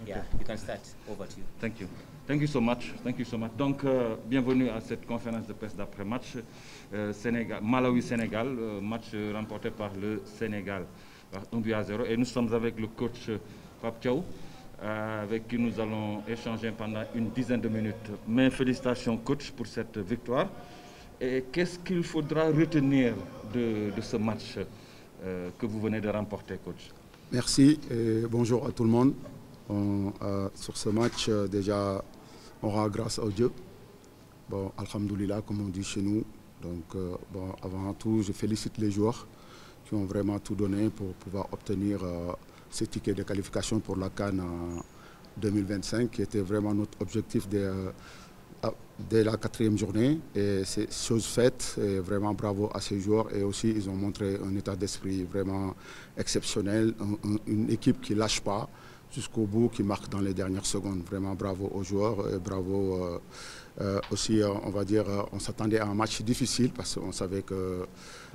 Yeah, you can start. Over to you. Thank you. Thank you so much. Thank you so much. Donc, bienvenue à cette conférence de presse d'après-match. Malawi-Sénégal, match remporté par le Sénégal, 1-0. Et nous sommes avec le coach Pape Thiaw, avec qui nous allons échanger pendant une dizaine de minutes. Mes félicitations, coach, pour cette victoire. Et qu'est-ce qu'il faudra retenir de ce match que vous venez de remporter, coach? Merci et bonjour à tout le monde. Sur ce match, déjà, on rend grâce au Dieu. Bon, alhamdoulilah, comme on dit chez nous. Donc, avant tout, je félicite les joueurs qui ont vraiment tout donné pour pouvoir obtenir ce ticket de qualification pour la CAN 2025, qui était vraiment notre objectif dès la 4e journée. Et c'est chose faite. Et vraiment bravo à ces joueurs. Et aussi, ils ont montré un état d'esprit vraiment exceptionnel. Une équipe qui ne lâche pas jusqu'au bout, qui marque dans les dernières secondes. Vraiment bravo aux joueurs et bravo aussi, on va dire, on s'attendait à un match difficile parce qu'on savait que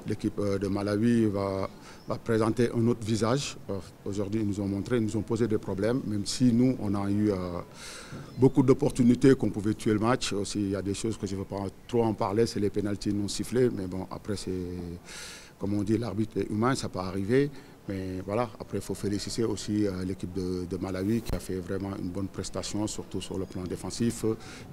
l'équipe de Malawi va présenter un autre visage. Aujourd'hui, ils nous ont montré, ils nous ont posé des problèmes, même si nous, on a eu beaucoup d'opportunités qu'on pouvait tuer le match. Aussi, il y a des choses que je ne veux pas trop en parler, c'est les pénaltys non sifflés, mais bon, après, c'est, comme on dit, l'arbitre est humain, ça peut arriver. Mais voilà, après il faut féliciter aussi l'équipe de Malawi qui a fait vraiment une bonne prestation, surtout sur le plan défensif,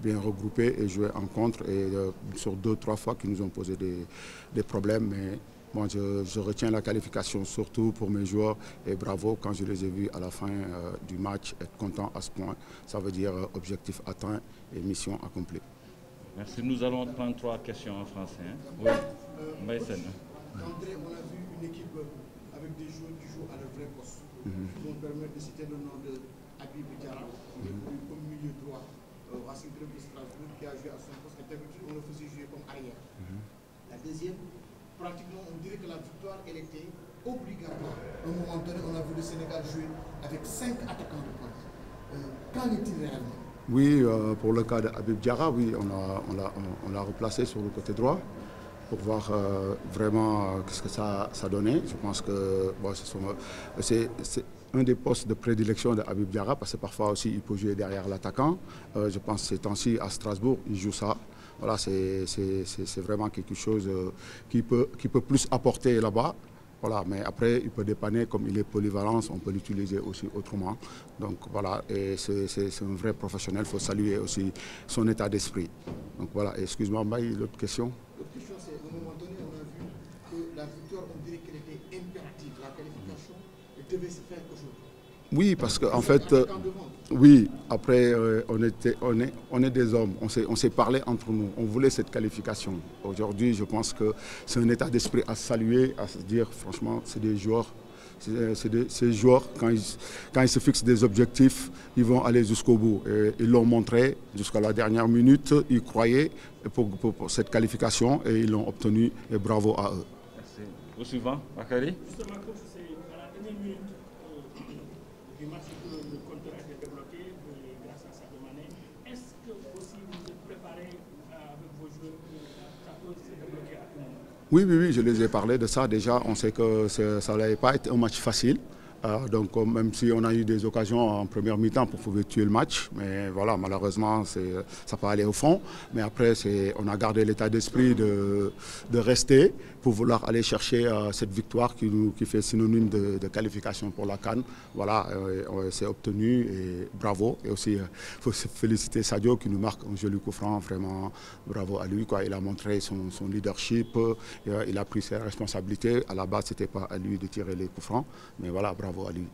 bien regroupé et joué en contre. Et sur 2-3 fois qu'ils nous ont posé des problèmes. Mais moi je retiens la qualification surtout pour mes joueurs et bravo quand je les ai vus à la fin du match être contents à ce point. Ça veut dire objectif atteint et mission accomplie. Merci. Nous allons prendre 3 questions en français. Oui, Maïsen. André, on a vu une équipe avec des joueurs qui jouent à leur vrai poste. Ils vont permettre de citer le nom de Habib Diarra, qui est comme milieu droit au Racing Club de Strasbourg, qui a joué à son poste. Et d'habitude, on le faisait jouer comme arrière. La deuxième, pratiquement, on dirait que la victoire, elle était obligatoire. À un moment donné, on a vu le Sénégal jouer avec 5 attaquants de pointe. Qu'en est-il réellement? Oui, pour le cas de Habib Diarra, oui, on l'a replacé sur le côté droit pour voir vraiment ce que ça donnait. Je pense que bon, c'est un des postes de prédilection de Habib Diarra parce que parfois aussi il peut jouer derrière l'attaquant. Je pense que ces temps-ci à Strasbourg, il joue ça. Voilà, c'est vraiment quelque chose qui peut plus apporter là-bas. Voilà, mais après, il peut dépanner comme il est polyvalent, on peut l'utiliser aussi autrement. Donc voilà, et c'est un vrai professionnel, il faut saluer aussi son état d'esprit. Donc voilà, excuse-moi, Mbaye, l'autre question? L'autre question, c'est à un moment donné, on a vu que la victoire, on dirait qu'elle était impérative. La qualification, elle devait se faire aujourd'hui. Oui, parce qu'en fait, oui, après, on est des hommes, on s'est parlé entre nous, on voulait cette qualification. Aujourd'hui, je pense que c'est un état d'esprit à saluer, à se dire, franchement, c'est des joueurs. Ces joueurs, quand ils se fixent des objectifs, ils vont aller jusqu'au bout. Et ils l'ont montré jusqu'à la dernière minute, ils croyaient pour cette qualification et ils l'ont obtenu et bravo à eux. Merci. Au suivant, Bakary. Justement, c'est à la dernière minute du match que le compteur a été débloqué grâce à Sadio Mané. Est-ce que aussi vous êtes préparé avec vos joueurs que ça peut se débloquer à tout moment? Oui, je les ai parlé de ça déjà. On sait que ça n'allait pas être un match facile. Donc même si on a eu des occasions en première mi-temps pour pouvoir tuer le match, mais voilà, malheureusement, ça peut aller au fond. Mais après, on a gardé l'état d'esprit de rester pour vouloir aller chercher cette victoire qui fait synonyme de qualification pour la CAN. Voilà, c'est obtenu et bravo. Et aussi, il faut féliciter Sadio qui nous marque un joli coup franc. Vraiment, bravo à lui, quoi. Il a montré son leadership, il a pris ses responsabilités. À la base, ce n'était pas à lui de tirer les coups francs, mais voilà, bravo à lui.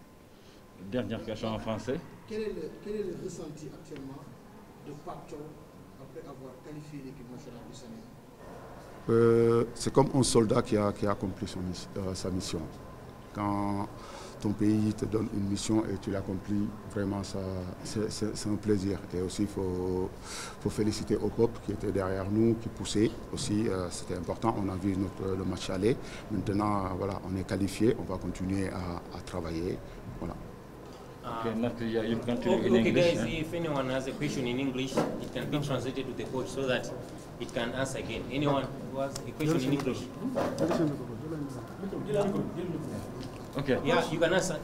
Dernière question en français. Quel est le ressenti actuellement de Pape Thiaw après avoir qualifié l'équipe nationale du Sénégal? C'est comme un soldat qui a accompli sa mission. Quand ton pays te donne une mission et tu l'accomplis, vraiment, c'est un plaisir. Et aussi, il faut féliciter au peuple qui était derrière nous, qui poussait aussi. C'était important, on a vu le match aller. Maintenant, voilà, on est qualifié, on va continuer à travailler. Voilà. Okay, Natalia, you continue in English. Guys, if anyone has a question in English, it can be translated to the coach so that it can answer again. Anyone who has a question in English? Okay. Yeah, you can answer.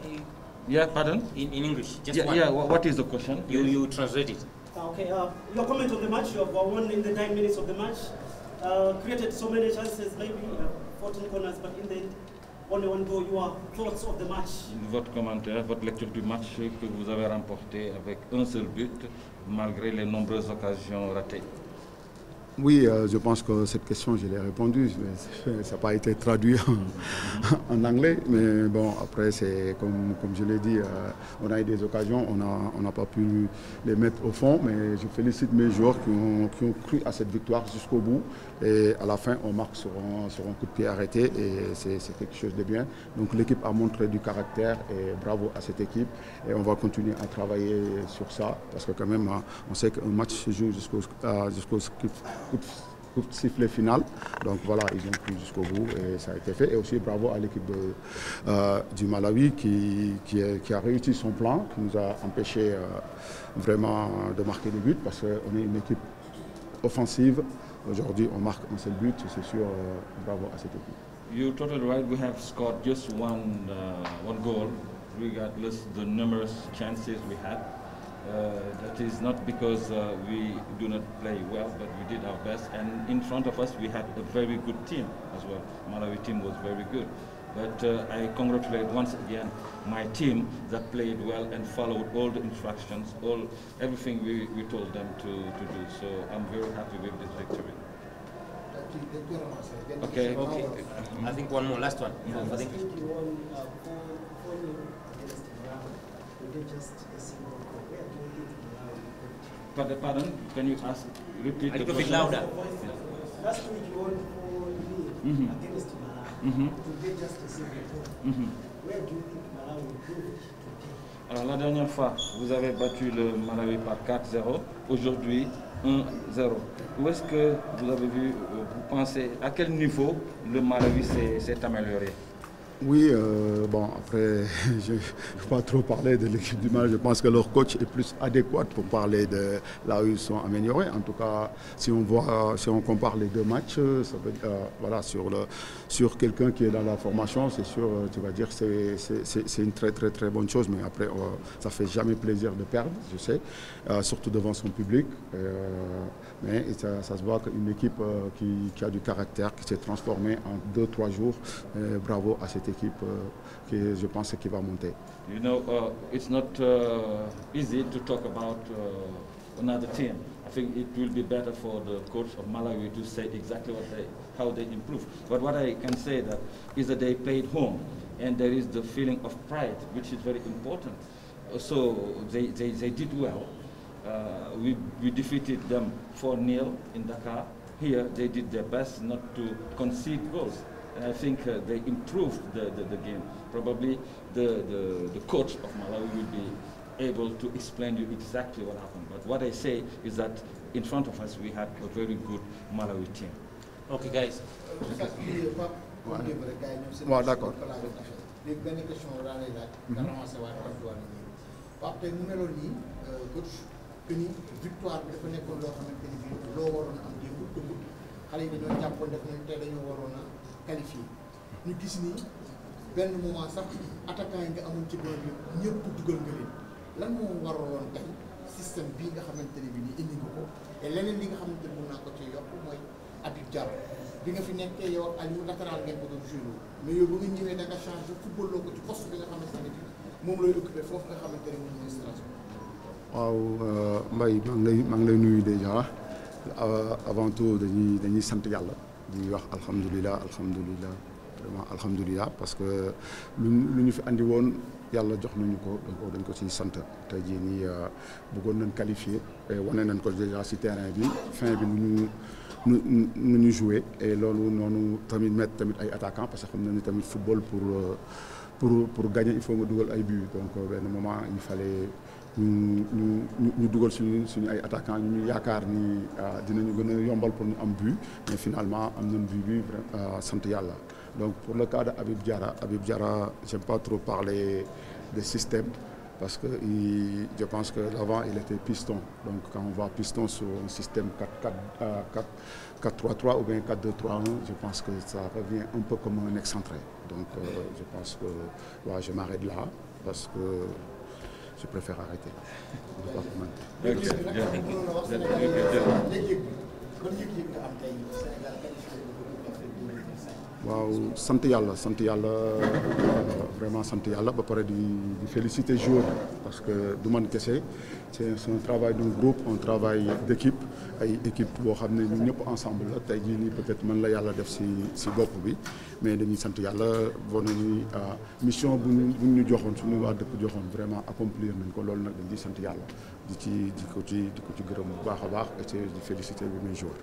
Yeah, pardon? In English, just yeah, one. Yeah, what is the question? You translate it. Okay, your comment on the match, you have won in the 9 minutes of the match, created so many chances, maybe 14 corners, but in the end, only one goal. Your thoughts of the match? Votre commentaire, votre lecture du match que vous avez remporté avec un seul but, malgré les nombreuses occasions ratées. Oui, je pense que cette question, je l'ai répondu, mais ça n'a pas été traduit en anglais. Mais bon, après, c'est comme je l'ai dit, on a eu des occasions, on n'a pas pu les mettre au fond, mais je félicite mes joueurs qui ont cru à cette victoire jusqu'au bout. Et à la fin, on marque sur un coup de pied arrêté et c'est quelque chose de bien. Donc l'équipe a montré du caractère et bravo à cette équipe. Et on va continuer à travailler sur ça parce que quand même, on sait qu'un match se joue jusqu'au coup de sifflet final. Donc voilà, ils ont pris jusqu'au bout et ça a été fait. Et aussi bravo à l'équipe du Malawi qui a réussi son plan, qui nous a empêché vraiment de marquer des buts parce qu'on est une équipe offensive. Aujourd'hui, on marque un seul but, c'est sûr, bravo à cette équipe. You're totally right. We have scored just one goal, regardless the numerous chances we had. That is not because we do not play well, but we did our best. And in front of us, we had a very good team as well. Malawi team was very good. But I congratulate once again my team that played well and followed all the instructions, everything we told them to do. So I'm very happy with this victory. Okay. I think one more, last one. I think you won 4-0 against Malawi. You did just a single goal. Where do you think Malawi? Pardon? Can you repeat a little bit louder? Last week you won 4-0 against Malawi. Today just a single goal. Where do you think Malawi improved today? Alors la dernière fois, vous avez battu le Malawi par 4-0. Aujourd'hui, 1-0. Où est-ce que vous avez vu, vous pensez, à quel niveau le Malawi s'est amélioré? Oui, bon, après, je ne vais pas trop parler de l'équipe du Mali. Je pense que leur coach est plus adéquat pour parler de là où ils sont améliorés. En tout cas, si on compare les deux matchs, ça veut, voilà, sur quelqu'un qui est dans la formation, c'est sûr, tu vas dire que c'est une très très très bonne chose. Mais après, ça fait jamais plaisir de perdre, je sais, surtout devant son public. Mais ça se voit qu'une équipe qui a du caractère, qui s'est transformée en 2-3 jours. Bravo à cette équipe qui, je pense, qui va monter. You know, it's not easy to talk about another team. I think it will be better for the coach of Malawi to say exactly how they improve. But what I can say is that they played home, and there is the feeling of pride, which is very important. So they did well. We defeated them 4-0 in Dakar. Here they did their best not to concede goals. And I think they improved the game. Probably the coach of Malawi will be able to explain you exactly what happened. But what I say is that in front of us we had a very good Malawi team. Okay, guys. Ouais, d'accord. Victoire bi dafa nekkoon loo xamante ni bii loo waroon a am démb dëgg xale yi dañoo jàppoon def nañ tey dañoo waroon a qualifié ñu gis ni benn moment sax attaquant yi nga amoon ci boor bi ñëpp dugal nga leen lan moo waraloon tey système bii nga xamante ni bii nii indi nga ko et leneen li nga xamante ni mën naa ko ci yokk mooy Habib Diallo bi nga fi nekkee yow ak Aliou latéral ngeen ko doon joué mais yow ba nga ñëwee da nga changé football loo ko ci poste bi nga xamante ne bii moom lay occupé foofu nga xamante ne moom mooy Strasbourg. waaw Mbaye maa ngi lay nuyu déjà avant tout dañuy sant yàlla di wax alhamdulilah vraiment alhamdulilah parce que lu ñu fi andi woon yàlla jox nañu ko donc dañ ko ciy sant tey jii nii bëggoon nañ qualifier et wane nañ ko déjà ci terrain bi fin bi nu ñu joué et loolu noonu tamit mettre tamit ay attaquants parce que xam na ni tamit football pour gagner il faut nga dugal ay buts donc benn moment il fallait ñu dugal suñu ay attaquants ñu yaakaar ni dinañu gën a yombal pour ñu am but mais finalement am nañ but bi sant yàlla. Donc pour le cas de Habib Diarra j'aime pas trop parler de système parce que je pense que l'avant il était piston donc quand on va piston sur un système 4-3-3 ou bien 4-2-3-1 je pense que ça revient un peu comme un excentré donc je pense que je m'arrête là parce que je préfère arrêter. On ne va pas commenter. waaw sant yàlla vraiment sant yàlla ba pare di féliciter joueurs parce que du man kese c'est un travail d'un groupe, un travail d'équipe ay équipe boo xam ne ñun ñëpp ensemble la tey jii nii peut-être man la yàlla def si bopp bi mais dañuy sant yàlla boo nañuy mission bu ñu joxoon suñu waa dëkk joxoon vraiment accomplir nañ ko loolu nag dañ di sant yàlla di ko ci gërëm bu baax a baax et di féliciter bi mes joueurs.